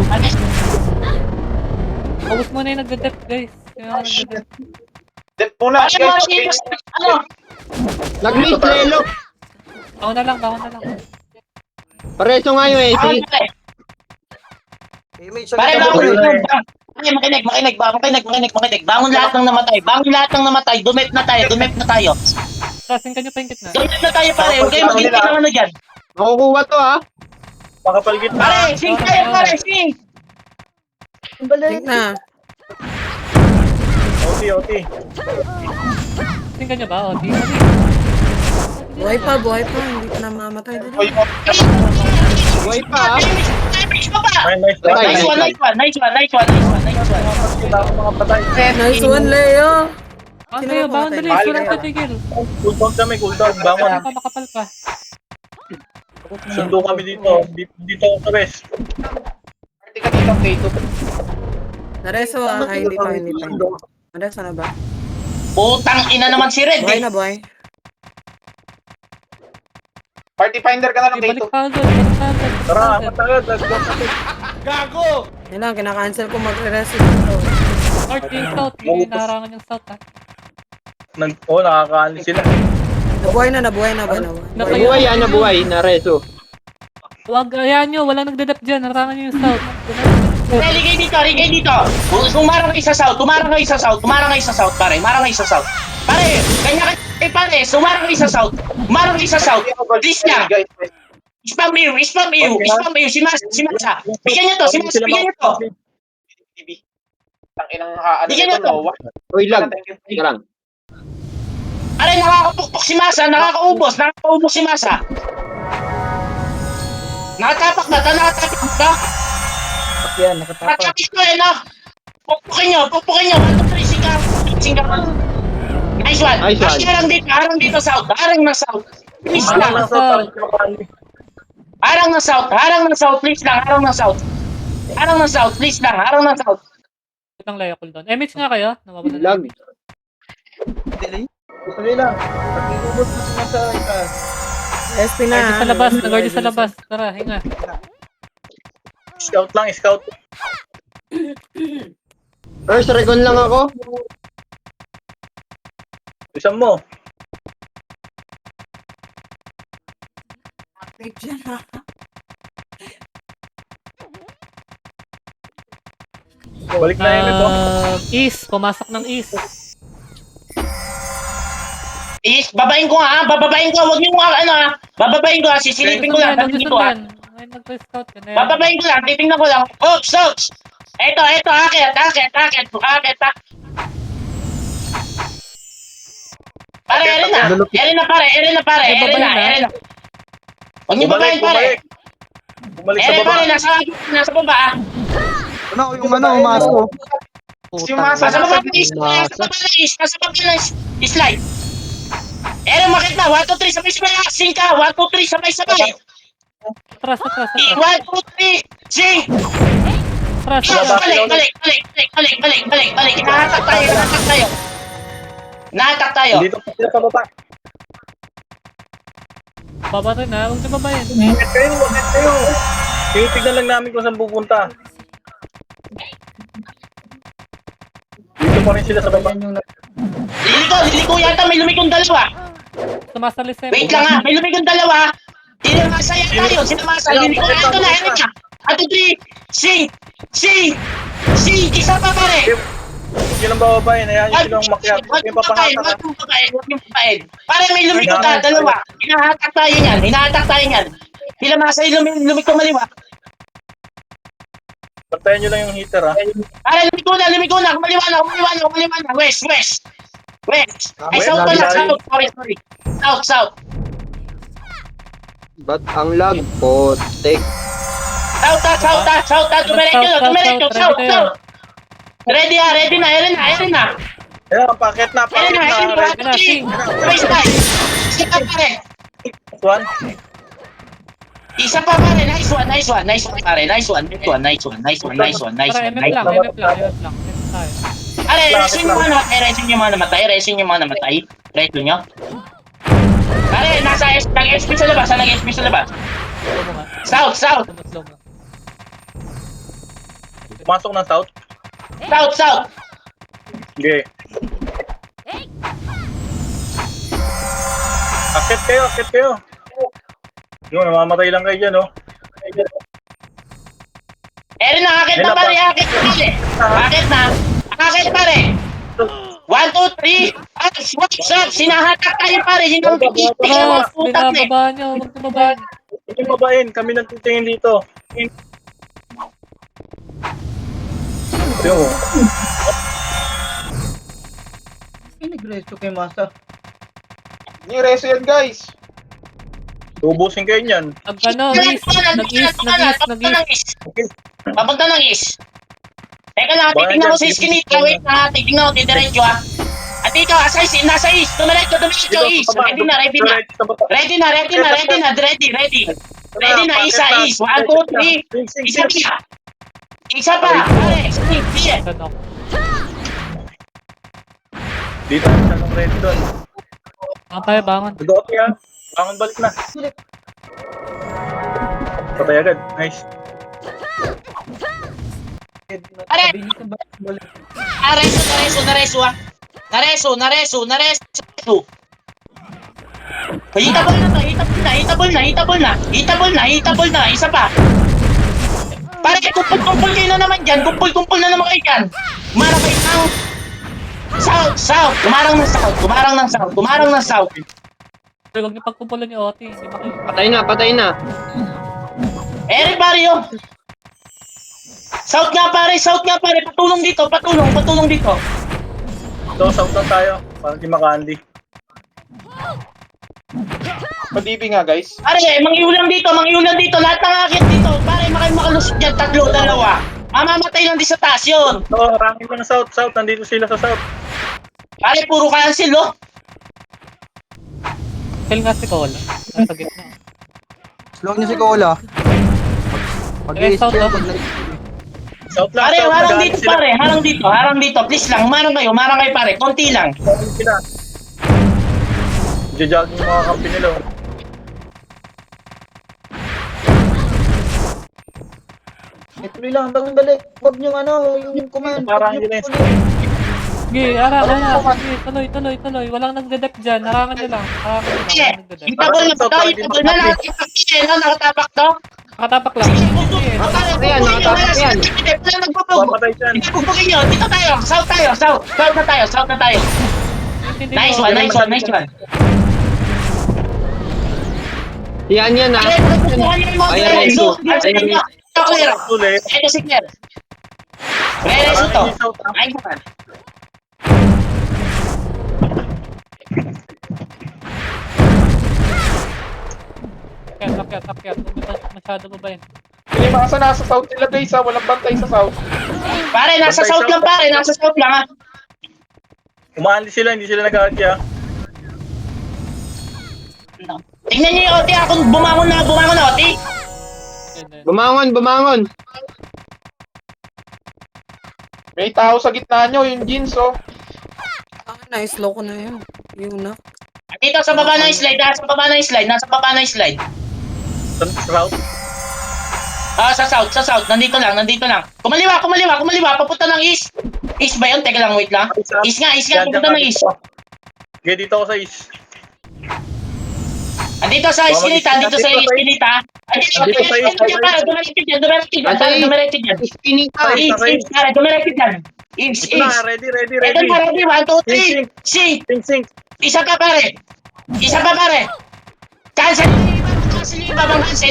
Ubus mo na yung nagde-dep guys. Kaya nagde-dep.
Dep muna,
Pare,
guys.
mga
Nag-miss, Lelo.
Bangon na lang, bangon na lang.
Pareso nga yung AC.
Bangon pare.
Image
Pare,
agad
bangon.
ako eh.
Pare, makinig. Bangon lahat ng namatay. Dumep na tayo.
Trasin ka nyo pa yung gitna.
Dumep na tayo, pare. Huwag kayo mag-intay ng ano dyan.
Makukuha to, ha?
Makapalgit na.
Pare, sing tayo, pare, sing.
Balik na.
OT.
Trasin ka nyo ba? O, di.
Buhay pa. Hindi pa namamatay dito.
Buhay pa, ha?
Nice.
Nice one.
Kita ako mga patay.
Nice one, Leo.
Bangon
Sino
kayo,
ba
bangon
pumatay?
dali. Walang patigil.
Cooldown. Bangon.
Wala pa, makapal pa.
Sundo kami dito. Dito ako sa west.
Party ka dito, K2.
Nareso Ay, hindi pa. Nareso na ba?
Putang ina naman si Red,
Buhay
eh.
na, buhay.
Party finder ka na lang,
Balik
K2.
ka agad, balik ka agad.
Tara, matagad. Let's go.
Gago!
Yun lang, kinakancel ko mag-reso dito.
North, yung south. Yung naharangan yung south, ha.
Nakakaalis sila.
Nabuhay na. Buhay.
Nabuhay, nabuhay. Nareso.
Huwag, ayan nyo, walang nagdadap dyan. Naharangan nyo yung south.
Ligay dito. Tumarang kayo sa south, pare. Marang kayo sa south. Pare, kanya kayo, pare. Sumarang kayo sa south. Please na. Spam you. Si Masa. Bigyan nyo to.
Tanginang ano
Bigyan
nito,
nyo to.
Noah.
Uy, lag.
Thank you.
Teka lang.
Pare, nakakapukpok si Masa. Nakakaubos si Masa. Nakatapak ba?
Yan, nakatapak.
Nakatapak ko eh, no? Pukpukin nyo. 1, 2, 3, singkapan. Nice one. Harang dito, south. Harang na south. Please lang. Harang na south. Please lang. Harang na south.
Itang layo cooldown. MH nga kayo? Nawawala na.
Lag. Tuloy lang. Pag-iubos mo naman sa ikas.
SP na.
Guardy sa labas, nag-guardy sa labas. Tara, hinga.
Scout.
First recon lang ako.
Isang mo. Balik na yun ito.
East, pumasok ng east.
Babayin ko nga. Huwag niyo bababayin ko ha. Sisilipin ko lang. Sabi dito ha.
Ngayon nag-scout ka na.
Bababayin ko lang. Titingnan ko lang. Oops. Eto. Akit ha. Pare, Erin na pare. Huwag niyo babayin pare.
Bumalik sa
Erin
baba.
pare, nasa baba ha.
Yung masko.
Nasa baba na slide. Erin, makit na. 1, 2, 3, sabay-sabay. Sing ka. 1, 2, 3, sabay-sabay.
Atras.
1, 2, 3, sing.
Atras.
Balik. Nahatak tayo.
Dito pa sila sa baba.
Baba rin ha, huwag na babayin.
Ingat kayo. Tinitignan lang namin kung saan pupunta. Dito pa rin sila sa baba.
Liliko yata. May lumikong dalawa.
Sumasalis eh.
Wait lang ha. May lumikong dalawa. Sinamasa yata yun. Liliko. Ito na. 1, 2, 3, sing. Isa pa pare.
Huwag yun ang bababayin. Hayaan nyo silang makyat. Huwag yung papahata ka.
Pare may lumiko na, dalawa. Hinahatak tayo niyan. Sila masa yung lumiko maliwa.
Bantayan nyo lang yung heater ha.
Pare lumiko na. Kumaliwa na. West. Ay, south pala. Sorry. South.
Ba't ang lag? Potek.
South. Dumiretso. South. Ready na. Erin na.
Ayan, pakit na.
Isa pa pare.
One.
Isa pa pare. Nice one pare. Nice one.
Tara, MF lang. Tayo.
Are, resin nyo mga namatay. Resin nyo. Pare, nag-SP sa labas.
Slow mo nga.
South.
Slow mo.
Pumasok ng south.
South.
Sige. Akit kayo. Yun, namamatay lang kayo dyan, oh.
Eri na, akit na
Nila
pare,
pa.
akit na pare. Akit na. Akit pare. 1, 2, 3. Ay, swak. Sinahatak tayo pare. Sinambit
Bas,
mga putak na eh.
binababa nyo. Huwag na babain.
Hindi babain, kami nagtitingin dito. Ayun mo.
Nagresto kay Masa.
Ni reso yan, guys.
Tubusin kayo niyan.
Nag-east.
Papunta ng east. Teka lang, titignan ko sa iskinita. Wait na, titignan ko, didiretso ah. At dito, nasa east. Dumiretso east. Ready na. Ready na, isa east. 1, 2, 3. Isa pa. Pare, sige.
Dito ang tanong ready doon.
Tayo, bangon.
Nag-OT yan. Bangon balik na. Patay agad. Nice.
Pare. Nareso ah. Nareso. Hitable na. Isa pa. Pare, kumpul kayo na naman dyan. Kumpul na naman kayo dyan. Umarang kayo ng South. Tumarang ng South.
Huwag niyo pagkumpulan ni Oti. Hindi makikita.
Patay na.
Eri pare yun. South nga pare. Patulong dito.
So, south na tayo. Parang di makandi.
Padibi nga, guys.
Pare, mangiulam dito. Lahat ng akit dito. Pare, makalusot dyan. 2, 2. Mamamatay lang di sa taas yun.
So, ranking lang south. Nandito sila sa south.
Pare, puro cancel, oh.
Kill nga si Cola. Nasa gitna.
Slow niyo si Cola.
Eh, south, oh.
South lang,
Pare,
south.
harang
Nag-aalis
dito,
sila.
pare. Harang dito. Please lang, marang kayo, pare. Konti lang.
Nag-aalis sila. Jogging yung mga kampi nila. Oh.
Tuloy lang, hanggang balik. Huwag niyong yung command.
Parang yun eh.
Sige, ara. Sige, tuloy. Walang nagdedep dyan. Harangan nyo lang.
Sige,
Walang nagdedep.
hitable na nakatapak to.
Nakatapak lang. Sige.
Ayan, nakatapak yan.
Pamatay dyan.
Pupugin nyo, dito tayo. South na tayo. Nice one.
Yan ah.
Pare, pupukuhan nyo yung mga
Ayan,
diretso.
Renzo.
Tuloy.
Ito si Claire. Rereso to.
Parang yung south, ah.
Nice one.
Akyat. Huwag nyo masyado babayin.
Hindi makasa nasa south nila, guys, ha. Walang bantay sa south.
Pare, nasa south lang ah.
Umaalis sila, hindi sila nag-aakya.
Tingnan nyo yung OT, kung bumangon na OT.
Bumangon.
May tao sa gitna nyo, yung jeans, oh.
Na-slow ko na yun. Yung na.
Dito sa baba ng slide, nasa baba ng slide.
South.
Sa south, nandito lang. Kumaliwa, papunta ng east. East ba yun? Teka lang, wait lang. East nga, papunta ng east.
Okay, dito ako sa east.
Andito sa iskinita. Andito sa dumiretso dyan.
Spinita.
East, dumiretso dyan. East.
Ito na, ready.
Ito na, ready, 1, 2, 3. Si,
Sing.
isa pa pare. Cancel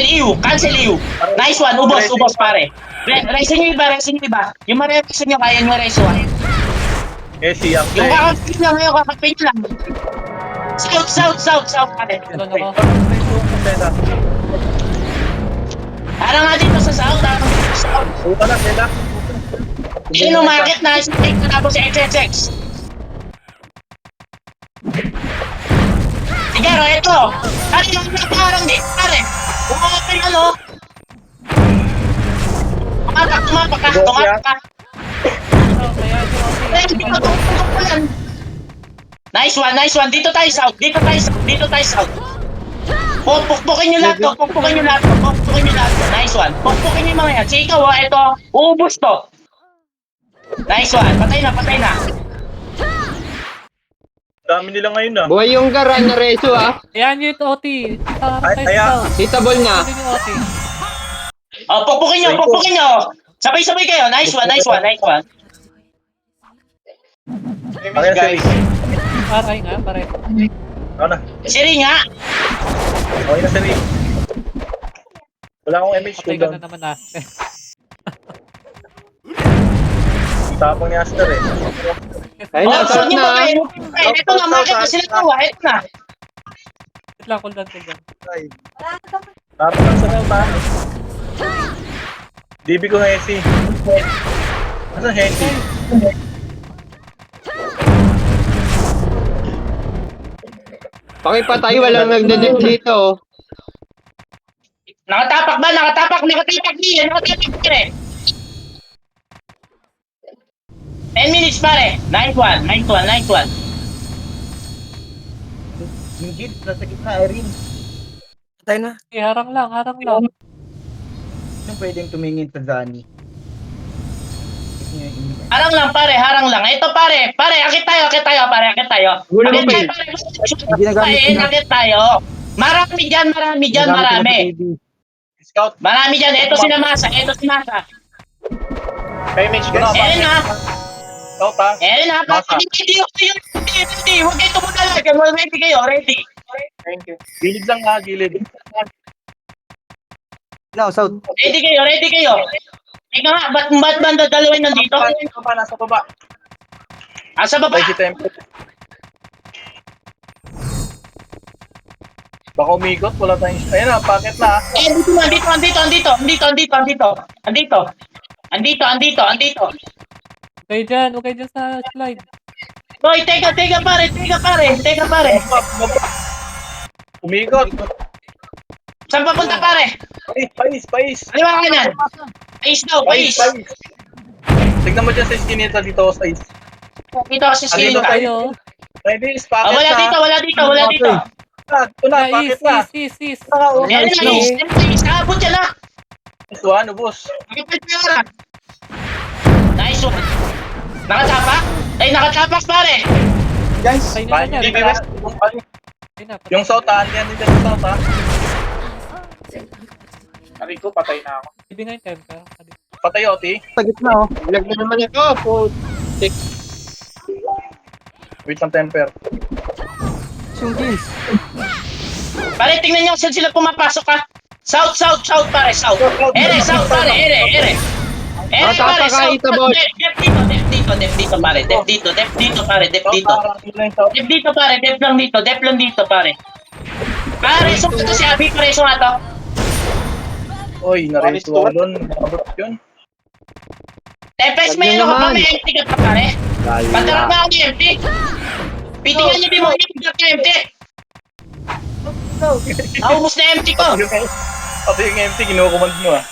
you. Nice one, ubos pare. Racing nyo iba. Yung ma-reaction nyo, kaya nyo reso.
Eh, siyak.
Yung kakapin lang ngayon, kakapin lang. South pare.
Tulon ako.
Harang nga dito sa south.
Puta na, sila.
Yung umakit na, take na tapos XXX. Sigaro, ito. Ano yung parang di, pare? Umakapin Tumapak ka. Nice one. Dito tayo south. Pukpukin nyo lahat to. Nice one. Pukpukin nyo yung mga yan. Sige ikaw, ito. Uubos to. Nice one. Patay na.
Dami nila ngayon ah.
Buhay yung gara na reso ah.
Ayan yung OT.
Ayan.
Hitable na.
Ano yung OT?
Oh, pukpukin nyo. Sabay-sabay kayo. Nice one.
Ayan,
guys.
Aray nga, pare.
Ako na.
Siri nga.
Okay na, Siri. Wala akong MH
Patay ka
cooldown.
na naman ah.
Tapang ni Aster eh.
Ay,
Oh,
nakasarap
saan nyo
na.
ba kayo? Ito na, market na sila tawa. Ito na.
Wait lang, cooldown.
Tapang lang sa mount ha. DB ko Hesi. Asan Hesi?
Pakipatay, walang nagdedip dito.
Nakatapak ba? Nakatapak eh. 10 minutes pare. Nice one.
Ingrid, nasa gitna, Irene.
Patay na.
Okay, harang lang.
Sino pwedeng tumingin sa Zani?
Harang lang. Ito pare, akit tayo.
Gulo mo ba
Akit tayo. Marami dyan.
Scout.
Marami dyan. Ito si Masa.
Kay Mitch guys. Scout ha. Masa.
Hindi. Huwag kayo tumudalag. Ready.
Thank you.
Gilid lang ha, gilid.
No, South.
Ready kayo. Ika nga, ba't banda dalawin nandito?
Nasa baba.
Asa baba?
Patay si Temple. Baka umikot, wala tayong... Ayan na, packet na ha.
Andito.
Okay dyan sa slide.
Hoy, teka pare.
Umikot.
Saan papunta pare?
Pais.
Kaliwa kanan. Pais.
Tignan mo dyan sa skinita dito sa is.
Dito kasi skill ka.
Kayo.
Ready, is packet
Wala
na.
dito.
Ito na, packet na.
Is.
Meron na is. Abot yan na.
Is one, ubos.
Nice one. Nakatapak pare.
Guys,
Patay na yan.
DB West. Yung south ha, hindi yan dito sa south ha.
Sabi ko, patay na ako.
Hindi nga yung temper.
Patay Oti.
sa gitna, oh.
Lag na naman ito.
Wait lang temper.
Yung jeans.
Pare, tingnan nyo saan sila pumapasok ha. South pare, south. South pare, ere.
Matapa ka, Itabol.
Dep dito pare, dep lang dito pare. Pare, so ito si Abi, pare, so ato.
Oy, narito doon. Abot yun.
Tepes, may ano ka pa, may empty ka pa pare. Patarap na ako ng empty. Pitingan nyo din mo, empty. Naubos na empty ko.
Pati yung empty, kinukumand mo ah.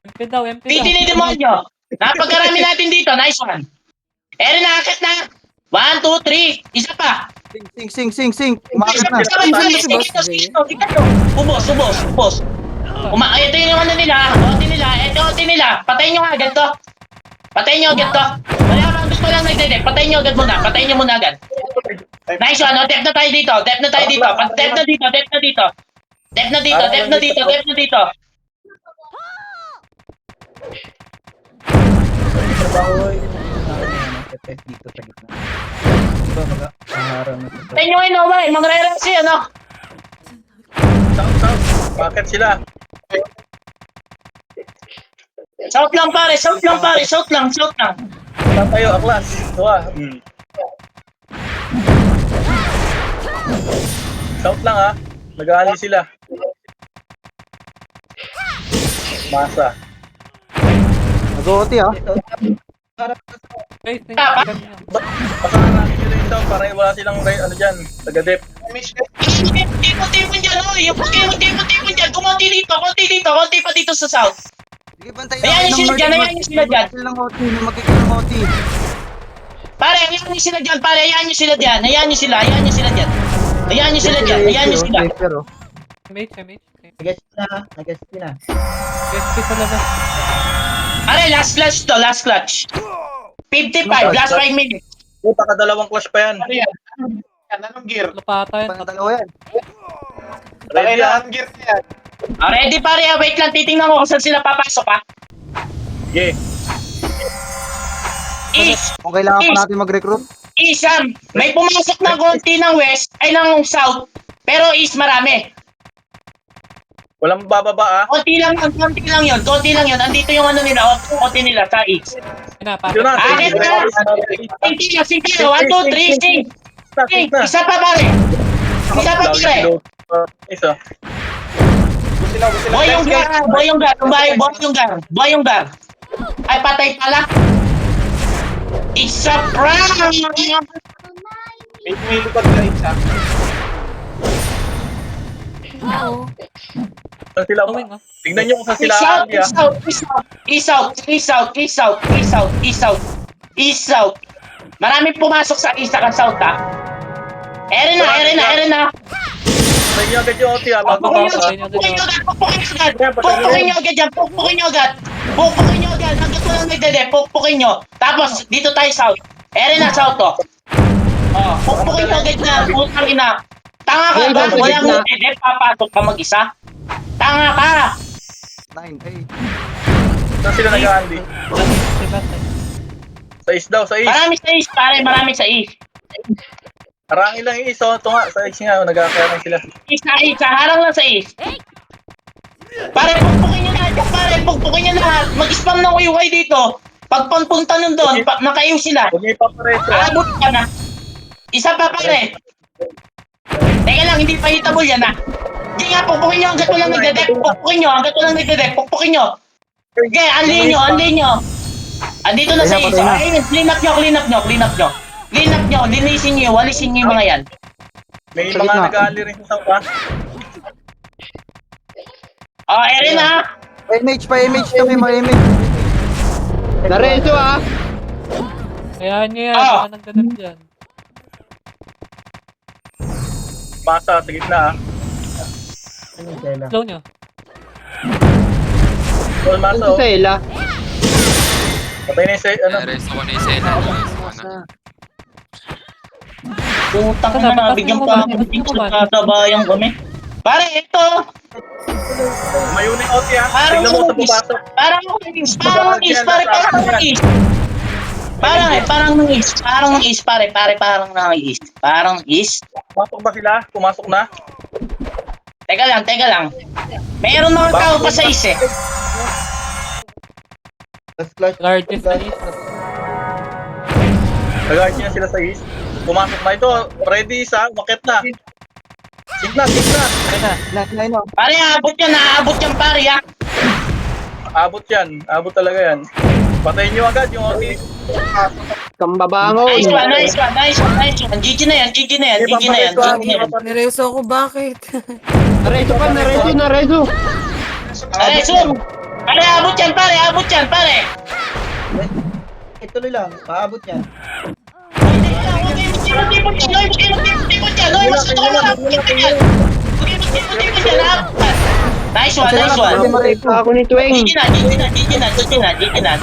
Empty daw.
Piti ni demonyo. Napagkarami natin dito, nice one. Ere, nakakit na. 1, 2, 3. Isa pa.
Sing. Umakit na.
Ubos. Ito yung ano nila. Oti nila. Patayin nyo agad to. Wala bang gusto lang nagdedek. Patayin nyo agad muna. Patayin nyo muna agad. Nice one. Dep na tayo dito. Dep na dito.
Dito sa gitna. Diba, mag-aharang na ito.
Patayin nyo ngayon, Omar. Magre-relax ano.
South. Packet sila.
South lang pare.
Tatayo, aklas. Tuwa. South lang ha. Nag-aali sila. Masa.
Mag-OT, ah.
Guys,
Tapa.
Pasahan natin nila yung south para wala silang ano dyan. Taga-dep.
Mitch guys.
Timon dyan, oy. Yung Timon dyan. Kumunti konti pa dito sa south.
Sige, bantay
Ayan yung sila dyan.
Magkikalang OT.
Pare, ayan yung sila dyan. Ayan yung sila.
Mate.
Nag-ST na.
Guys, sa labas.
Pare, last clutch. 55, last 5 minutes.
Dalawang clash pa yan.
Ano yan? Yan, anong gear?
Lupata yan.
Pang dalawa yan.
Ready
Kailan
ah.
ang gear na yan?
Ready pare, wait lang, titingnan ko kung saan sila papasok ha.
Sige.
Kung kailangan pa natin mag-recruit.
Isam, may pumasok na konti ng west, ay ng south, pero east marami.
Walang bababa ah.
Konti lang yun. Andito yung ano nila, konti nila sa east.
Yun na,
Dito
pare.
na.
Akin na! Sinti na, 1, 2, 3, sing! Sing! Isa pa pare! Isa pa pare!
Isa.
Boy yung gar. Ay, patay pala. Isa prank!
May lumilipad na isa.
Saan sila?
Tawing ah.
Tingnan nyo kung saan sila ali ah.
East south. Maraming pumasok sa east at south ha. Eren na.
Sa'yo agad yung OT ah. Bago
Ako,
ka.
Pukpukin nyo agad. Hanggang ko lang nagdede, pukpukin nyo. Tapos, dito tayo south. Eren na south to. Pukpukin nyo agad na. Putang ina. Tanga ka ba? Walang nagdede, papasok ka mag-isa. Tanga ka.
9, 8.
Saan sila nag-aandi? Sa is daw, sa is.
Marami sa east.
Harangin lang yung is. Oh, ito nga, sa is nga. Nag-aakaya sila.
Isa, harang lang sa east. Pare, pukpukin nyo lahat. Mag-spam ng UY dito. Pag punta nun doon, nakaiw sila.
Huwag niyo ipapareto.
Aabot ka na. Isa pa pare. Teka lang, hindi pa hitable yan ha. Sige nga, pukpukin nyo hanggat walang nagdedek. Pukpukin nyo. Sige, anlin nyo. Andito na sa isa. Ayun, clean up nyo. Linisin nyo, walisin nyo yung mga yan.
May
Sa
mga
gitna.
nag-aali rin sa south ah.
Erin ha.
MH kami, mga MH.
Nareso ah.
Kaya nyo yan.
Ah.
Baka nagdadap dyan.
Masa sa gitna ah.
Slow nyo.
All masa
Ano
oh.
sa Ela?
Patay na yung ano.
Resto ko na yung Sela.
Putang
Saan
na,
ba?
bigyan
Saan
pa
ba?
ako
Saan
dito
ba?
sa kasabayan kami. Pare, ito.
Mayuni OT ah.
Parang
Tignan mo sa papasok.
Parang ng east, Parang ng east. Parang ng east, pare. Parang ng east.
Pumasok ba sila? Pumasok na?
Teka lang. Meron mga tao pa sa east eh.
Last flash.
Largest na east.
Nag-guard niya sila sa east. Pumasok na ito. Ready isa. Makit na. Gitna.
Ayun na.
9, 9, oh.
Pare, aabot yan pare ha.
Abot yan. Abot talaga yan. Patayin nyo agad yung OT.
Kambabangon.
Nice one. GG na yan.
Nireso ako, bakit?
Nareso pa, nareso.
Pare, zoom. Pare, abot yan pare.
Ituloy lang, paabot yan.
Nice one.
Ako ni Tweng.
GG na.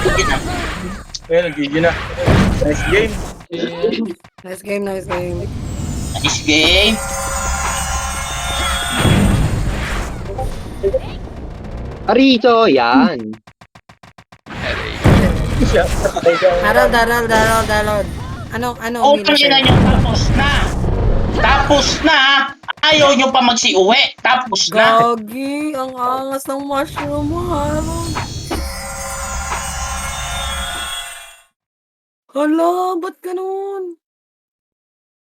Ayan, GG na. Nice game.
Nice game.
Nice game.
Arito, yan.
Daral. Ano,
Utang ina nyo, tapos na. Ayaw nyo pa magsiuwi. Tapos na.
Gagi, ang angas ng mushroom, Harold. Hala, ba't ganun?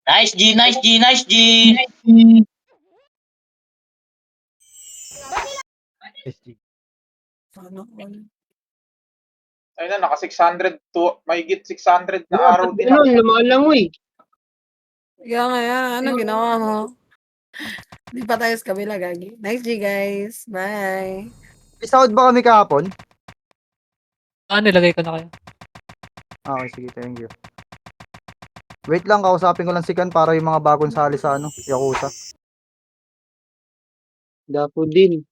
Nice G.
Sana all.
Ayun na, naka 600 to, mahigit 600 na araw din.
Ano, lumalangoy.
Kaya nga yan, ano ginawa mo? Di pa tayo sa kabila, Gagi. Nice G, guys. Bye.
Peace out ba kami kahapon?
Nilagay ko na kayo.
Okay, sige, thank you. Wait lang, kausapin ko lang si Kan para yung mga bagong sali sa Yakuza.
Dapo din.